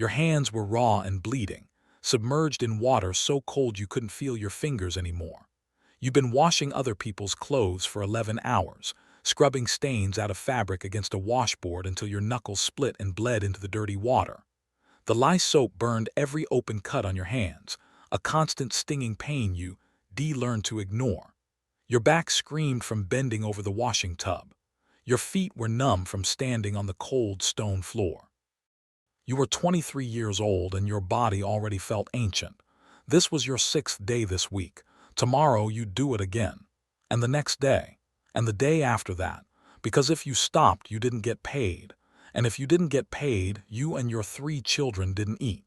Your hands were raw and bleeding, submerged in water so cold you couldn't feel your fingers anymore. You'd been washing other people's clothes for 11 hours, scrubbing stains out of fabric against a washboard until your knuckles split and bled into the dirty water. The lye soap burned every open cut on your hands, a constant stinging pain you learned to ignore. Your back screamed from bending over the washing tub. Your feet were numb from standing on the cold stone floor. You were 23 years old and your body already felt ancient. This was your 6th day this week. Tomorrow you'd do it again. And the next day. And the day after that. Because if you stopped, you didn't get paid. And if you didn't get paid, you and your 3 children didn't eat.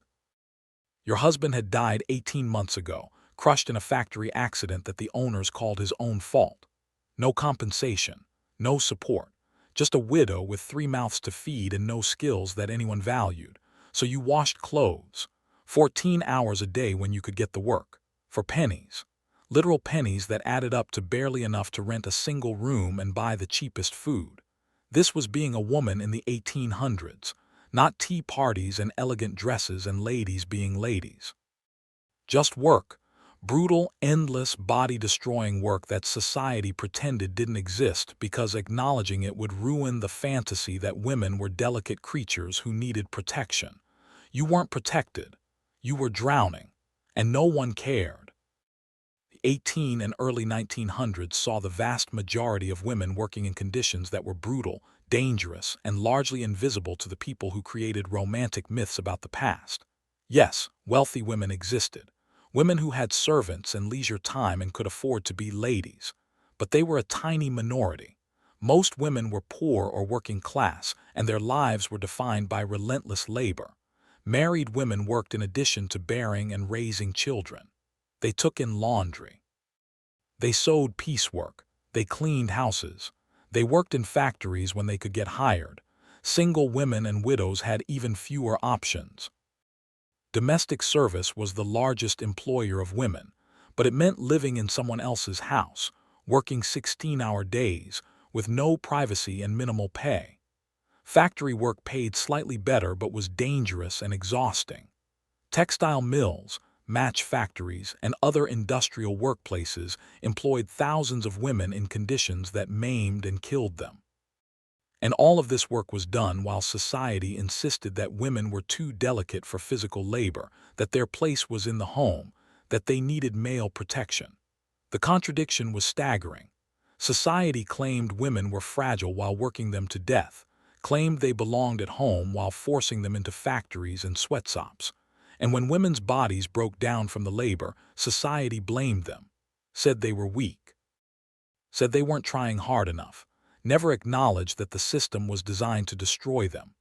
Your husband had died 18 months ago, crushed in a factory accident that the owners called his own fault. No compensation, no support. Just a widow with 3 mouths to feed and no skills that anyone valued. So you washed clothes, 14 hours a day when you could get the work, for pennies. Literal pennies that added up to barely enough to rent a single room and buy the cheapest food. This was being a woman in the 1800s, not tea parties and elegant dresses and ladies being ladies. Just work. Brutal, endless, body-destroying work that society pretended didn't exist because acknowledging it would ruin the fantasy that women were delicate creatures who needed protection. You weren't protected. You were drowning. And no one cared. The 18 and early 1900s saw the vast majority of women working in conditions that were brutal, dangerous, and largely invisible to the people who created romantic myths about the past. Yes, wealthy women existed. Women who had servants and leisure time and could afford to be ladies. But they were a tiny minority. Most women were poor or working class, and their lives were defined by relentless labor. Married women worked in addition to bearing and raising children. They took in laundry. They sewed piecework. They cleaned houses. They worked in factories when they could get hired. Single women and widows had even fewer options. Domestic service was the largest employer of women, but it meant living in someone else's house, working 16-hour days, with no privacy and minimal pay. Factory work paid slightly better but was dangerous and exhausting. Textile mills, match factories, and other industrial workplaces employed thousands of women in conditions that maimed and killed them. And all of this work was done while society insisted that women were too delicate for physical labor, that their place was in the home, that they needed male protection. The contradiction was staggering. Society claimed women were fragile while working them to death, claimed they belonged at home while forcing them into factories and sweatshops. And when women's bodies broke down from the labor, society blamed them, said they were weak, said they weren't trying hard enough. Never acknowledged that the system was designed to destroy them.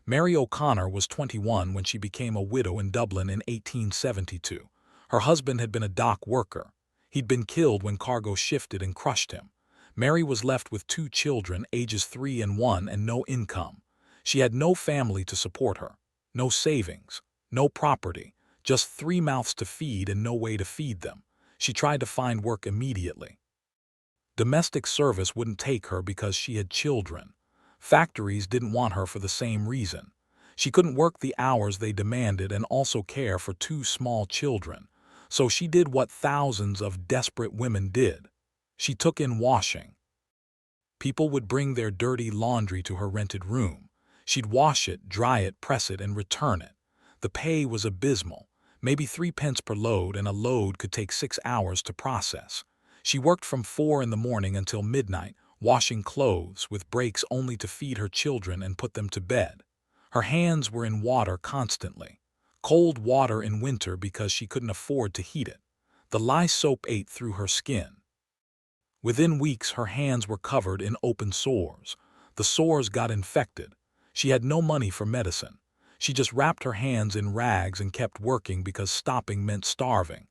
Mary O'Connor was 21 when she became a widow in Dublin in 1872. Her husband had been a dock worker. He'd been killed when cargo shifted and crushed him. Mary was left with 2 children, ages 3 and 1, and no income. She had no family to support her, no savings, no property, just 3 mouths to feed and no way to feed them. She tried to find work immediately. Domestic service wouldn't take her because she had children. Factories didn't want her for the same reason. She couldn't work the hours they demanded and also care for 2 small children. So she did what thousands of desperate women did. She took in washing. People would bring their dirty laundry to her rented room. She'd wash it, dry it, press it, and return it. The pay was abysmal, maybe 3 pence per load, and a load could take 6 hours to process. She worked from 4 in the morning until midnight, washing clothes, with breaks only to feed her children and put them to bed. Her hands were in water constantly. Cold water in winter because she couldn't afford to heat it. The lye soap ate through her skin. Within weeks, her hands were covered in open sores. The sores got infected. She had no money for medicine. She just wrapped her hands in rags and kept working because stopping meant starving.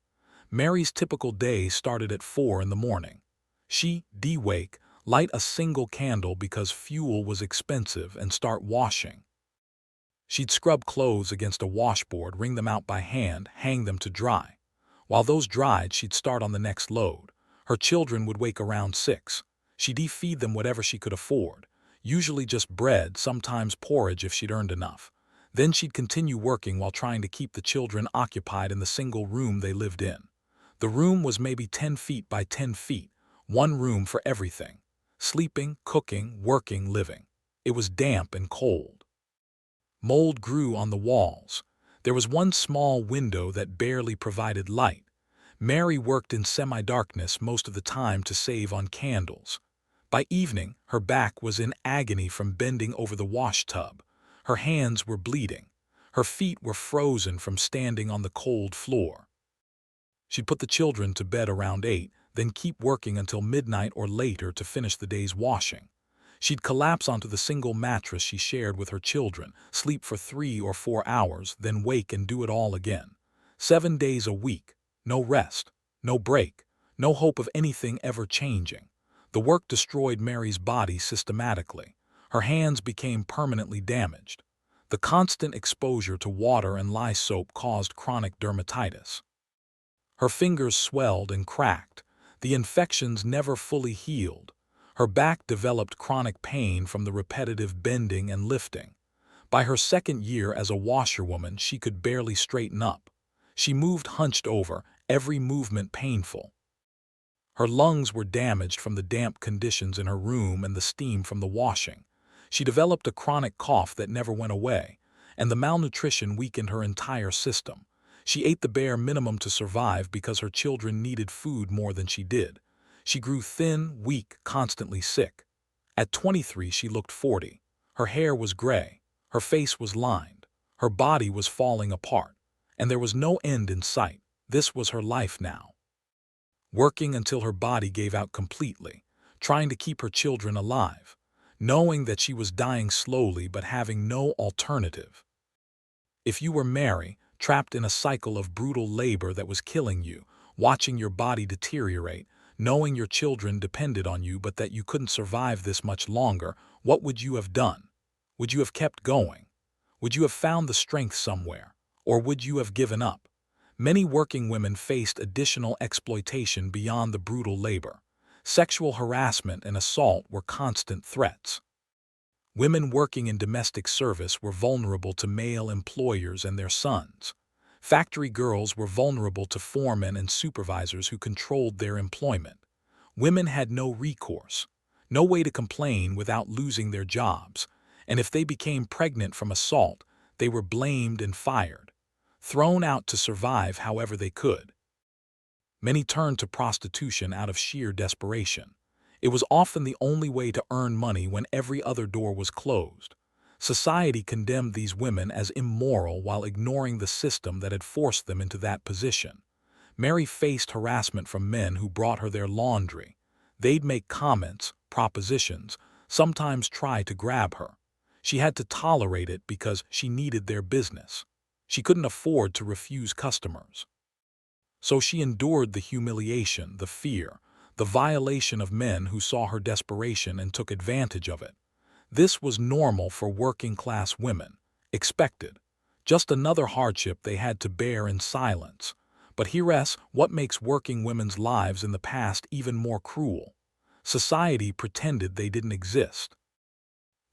Mary's typical day started at 4 in the morning. She'd wake, light a single candle because fuel was expensive, and start washing. She'd scrub clothes against a washboard, wring them out by hand, hang them to dry. While those dried, she'd start on the next load. Her children would wake around 6. She'd feed them whatever she could afford, usually just bread, sometimes porridge if she'd earned enough. Then she'd continue working while trying to keep the children occupied in the single room they lived in. The room was maybe 10 feet by 10 feet, one room for everything. Sleeping, cooking, working, living. It was damp and cold. Mold grew on the walls. There was one small window that barely provided light. Mary worked in semi-darkness most of the time to save on candles. By evening, her back was in agony from bending over the wash tub. Her hands were bleeding. Her feet were frozen from standing on the cold floor. She'd put the children to bed around 8, then keep working until midnight or later to finish the day's washing. She'd collapse onto the single mattress she shared with her children, sleep for 3 or 4 hours, then wake and do it all again. 7 days a week. No rest, no break, no hope of anything ever changing. The work destroyed Mary's body systematically. Her hands became permanently damaged. The constant exposure to water and lye soap caused chronic dermatitis. Her fingers swelled and cracked. The infections never fully healed. Her back developed chronic pain from the repetitive bending and lifting. By her second year as a washerwoman, she could barely straighten up. She moved hunched over, every movement painful. Her lungs were damaged from the damp conditions in her room and the steam from the washing. She developed a chronic cough that never went away, and the malnutrition weakened her entire system. She ate the bare minimum to survive because her children needed food more than she did. She grew thin, weak, constantly sick. At 23, she looked 40. Her hair was gray. Her face was lined. Her body was falling apart. And there was no end in sight. This was her life now. Working until her body gave out completely, trying to keep her children alive, knowing that she was dying slowly but having no alternative. If you were Mary, trapped in a cycle of brutal labor that was killing you, watching your body deteriorate, knowing your children depended on you but that you couldn't survive this much longer, what would you have done? Would you have kept going? Would you have found the strength somewhere? Or would you have given up? Many working women faced additional exploitation beyond the brutal labor. Sexual harassment and assault were constant threats. Women working in domestic service were vulnerable to male employers and their sons. Factory girls were vulnerable to foremen and supervisors who controlled their employment. Women had no recourse, no way to complain without losing their jobs, and if they became pregnant from assault, they were blamed and fired, thrown out to survive however they could. Many turned to prostitution out of sheer desperation. It was often the only way to earn money when every other door was closed. Society condemned these women as immoral while ignoring the system that had forced them into that position. Mary faced harassment from men who brought her their laundry. They'd make comments, propositions, sometimes try to grab her. She had to tolerate it because she needed their business. She couldn't afford to refuse customers. So she endured the humiliation, the fear, the violation of men who saw her desperation and took advantage of it. This was normal for working-class women, expected, just another hardship they had to bear in silence. But here's what makes working women's lives in the past even more cruel. Society pretended they didn't exist.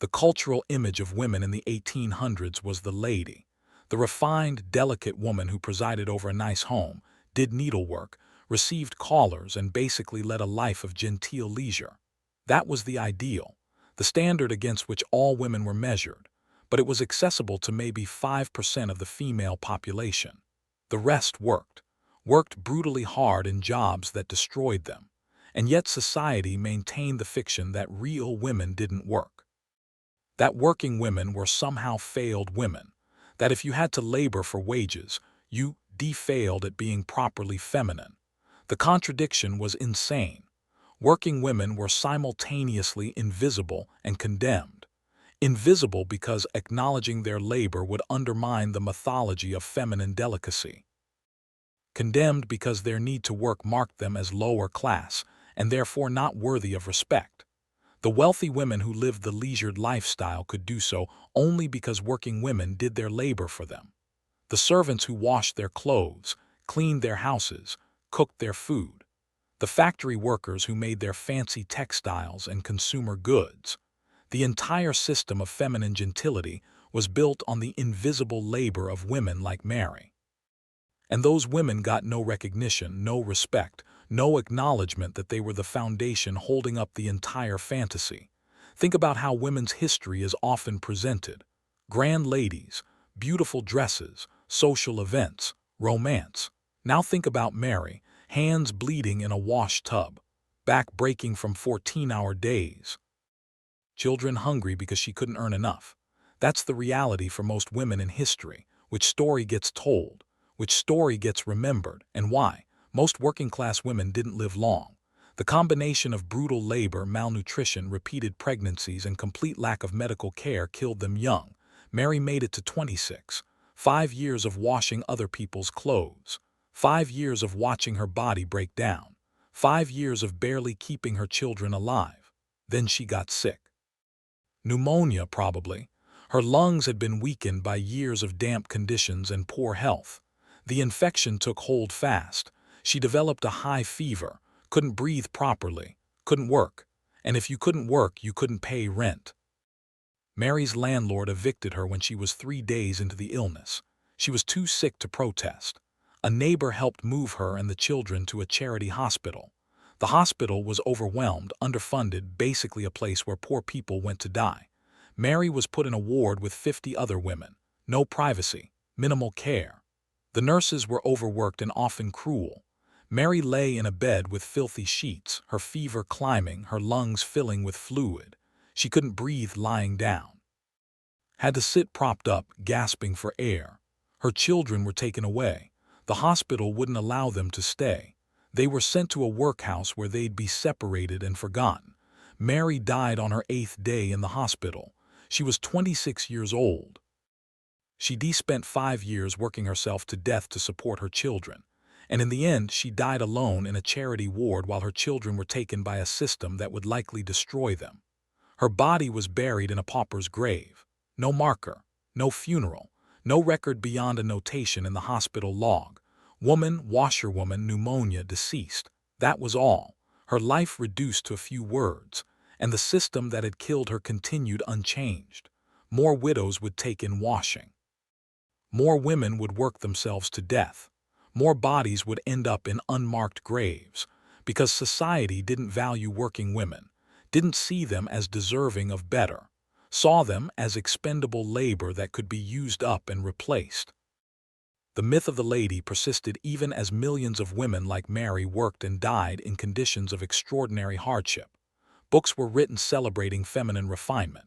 The cultural image of women in the 1800s was the lady, the refined, delicate woman who presided over a nice home, did needlework, received callers, and basically led a life of genteel leisure. That was the ideal, the standard against which all women were measured, but it was accessible to maybe 5% of the female population. The rest worked brutally hard in jobs that destroyed them, and yet society maintained the fiction that real women didn't work. That working women were somehow failed women, that if you had to labor for wages, you failed at being properly feminine. The contradiction was insane. Working women were simultaneously invisible and condemned. Invisible because acknowledging their labor would undermine the mythology of feminine delicacy. Condemned because their need to work marked them as lower class and therefore not worthy of respect. The wealthy women who lived the leisured lifestyle could do so only because working women did their labor for them. The servants who washed their clothes, cleaned their houses, cooked their food. The factory workers who made their fancy textiles and consumer goods. The entire system of feminine gentility was built on the invisible labor of women like Mary. And those women got no recognition, no respect, no acknowledgement that they were the foundation holding up the entire fantasy. Think about how women's history is often presented. Grand ladies, beautiful dresses, social events, romance. Now think about Mary, hands bleeding in a wash tub, back breaking from 14-hour days, children hungry because she couldn't earn enough. That's the reality for most women in history. Which story gets told? Which story gets remembered? And why? Most working-class women didn't live long. The combination of brutal labor, malnutrition, repeated pregnancies, and complete lack of medical care killed them young. Mary made it to 26. 5 years of washing other people's clothes. 5 years of watching her body break down. 5 years of barely keeping her children alive. Then she got sick. Pneumonia, probably. Her lungs had been weakened by years of damp conditions and poor health. The infection took hold fast. She developed a high fever, couldn't breathe properly, couldn't work. And if you couldn't work, you couldn't pay rent. Mary's landlord evicted her when she was 3 days into the illness. She was too sick to protest. A neighbor helped move her and the children to a charity hospital. The hospital was overwhelmed, underfunded, basically a place where poor people went to die. Mary was put in a ward with 50 other women. No privacy, minimal care. The nurses were overworked and often cruel. Mary lay in a bed with filthy sheets, her fever climbing, her lungs filling with fluid. She couldn't breathe lying down. Had to sit propped up, gasping for air. Her children were taken away. The hospital wouldn't allow them to stay. They were sent to a workhouse where they'd be separated and forgotten. Mary died on her 8th day in the hospital. She was 26 years old. She spent 5 years working herself to death to support her children. And in the end, she died alone in a charity ward while her children were taken by a system that would likely destroy them. Her body was buried in a pauper's grave. No marker, no funeral, no record beyond a notation in the hospital log. Woman, washerwoman, pneumonia, deceased. That was all. Her life reduced to a few words. And the system that had killed her continued unchanged. More widows would take in washing. More women would work themselves to death. More bodies would end up in unmarked graves. Because society didn't value working women, didn't see them as deserving of better, saw them as expendable labor that could be used up and replaced. The myth of the lady persisted even as millions of women like Mary worked and died in conditions of extraordinary hardship. Books were written celebrating feminine refinement.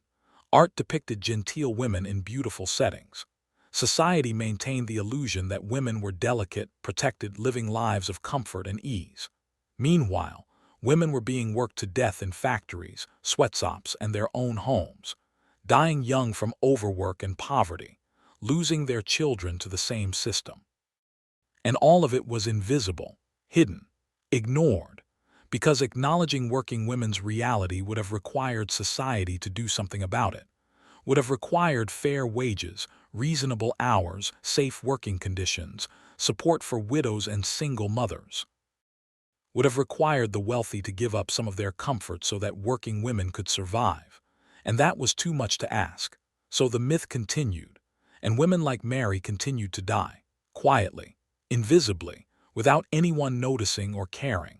Art depicted genteel women in beautiful settings. Society maintained the illusion that women were delicate, protected, living lives of comfort and ease. Meanwhile, women were being worked to death in factories, sweatshops, and their own homes, dying young from overwork and poverty, losing their children to the same system. And all of it was invisible, hidden, ignored, because acknowledging working women's reality would have required society to do something about it, would have required fair wages, reasonable hours, safe working conditions, support for widows and single mothers, would have required the wealthy to give up some of their comfort so that working women could survive. And that was too much to ask. So the myth continued, and women like Mary continued to die, quietly, invisibly, without anyone noticing or caring.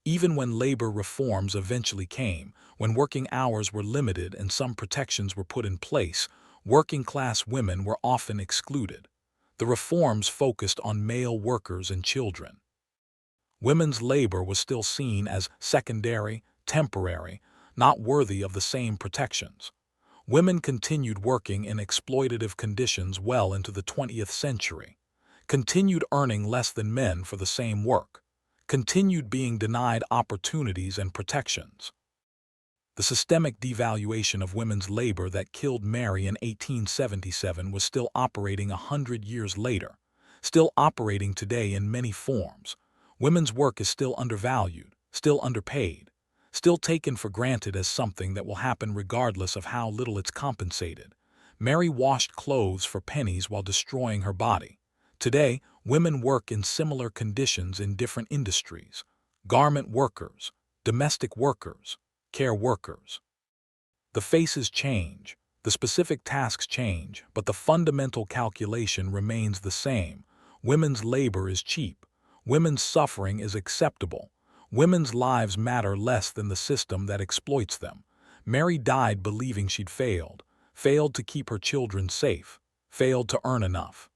Even when labor reforms eventually came, when working hours were limited and some protections were put in place, working-class women were often excluded. The reforms focused on male workers and children. Women's labor was still seen as secondary, temporary, not worthy of the same protections. Women continued working in exploitative conditions well into the 20th century, continued earning less than men for the same work, continued being denied opportunities and protections. The systemic devaluation of women's labor that killed Mary in 1877 was still operating 100 years later, still operating today in many forms. Women's work is still undervalued, still underpaid, still taken for granted as something that will happen regardless of how little it's compensated. Mary washed clothes for pennies while destroying her body. Today, women work in similar conditions in different industries: garment workers, domestic workers, care workers. The faces change, The specific tasks change, but the fundamental calculation remains the same. Women's labor is cheap. Women's suffering is acceptable. Women's lives matter less than the system that exploits them. Mary died believing she'd failed to keep her children safe, failed to earn enough,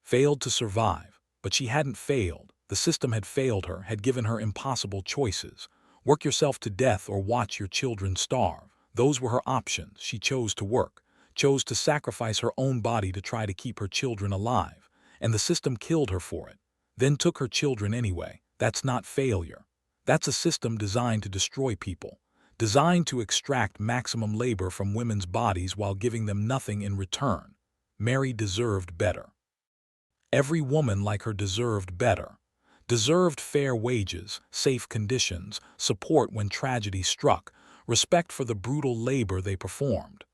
failed to survive. But she hadn't failed. The system had failed her, had given her impossible choices. Work yourself to death or watch your children starve. Those were her options. She chose to work, chose to sacrifice her own body to try to keep her children alive. And the system killed her for it, then took her children anyway. That's not failure. That's a system designed to destroy people, designed to extract maximum labor from women's bodies while giving them nothing in return. Mary deserved better. Every woman like her deserved better. Deserved fair wages, safe conditions, support when tragedy struck, respect for the brutal labor they performed.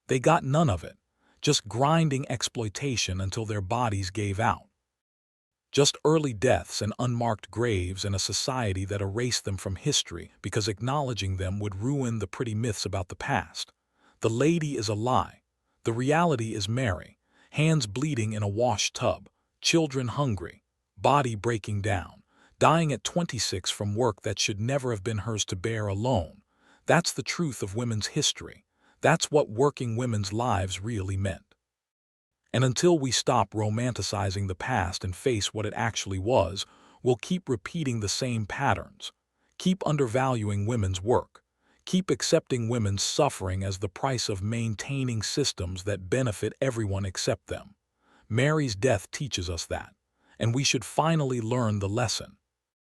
They got none of it, just grinding exploitation until their bodies gave out. Just early deaths and unmarked graves in a society that erased them from history because acknowledging them would ruin the pretty myths about the past. The lady is a lie. The reality is Mary, hands bleeding in a wash tub, children hungry, body breaking down, dying at 26 from work that should never have been hers to bear alone. That's the truth of women's history. That's what working women's lives really meant. And until we stop romanticizing the past and face what it actually was, we'll keep repeating the same patterns. Keep undervaluing women's work. Keep accepting women's suffering as the price of maintaining systems that benefit everyone except them. Mary's death teaches us that, and we should finally learn the lesson.